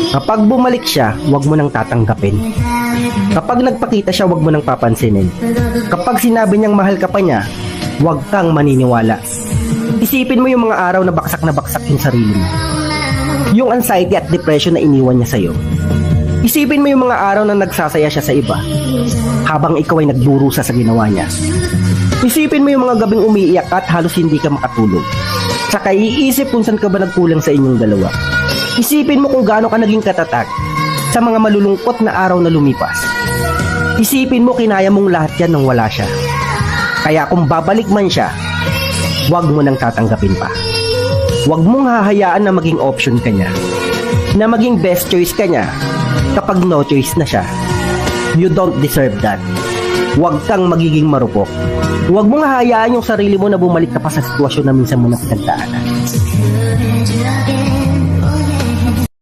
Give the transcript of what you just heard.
Kapag bumalik siya, huwag mo nang tatanggapin. Kapag nagpakita siya, huwag mo nang papansinin. Kapag sinabi niyang mahal ka pa niya, huwag kang maniniwala. Isipin mo yung mga araw na baksak yung sarili mo. Yung anxiety at depression na iniwan niya sa'yo. Isipin mo yung mga araw na nagsasaya siya sa iba, habang ikaw ay nagdurusa sa ginawa niya. Isipin mo yung mga gabing umiiyak at halos hindi ka makatulog. Saka iisip kung saan ka ba nagkulang sa inyong dalawa. Isipin mo kung gaano ka naging katatag sa mga malulungkot na araw na lumipas. Isipin mo kinaya mong lahat yan nang wala siya. Kaya kung babalik man siya, huwag mo nang tatanggapin pa. Huwag mong hahayaan na maging option ka niya, na maging best choice ka niya kapag no choice na siya. You don't deserve that. Huwag kang magiging marupok. Huwag mong hahayaan yung sarili mo na bumalik ka pa sa sitwasyon na minsan mo na pinagdaanan.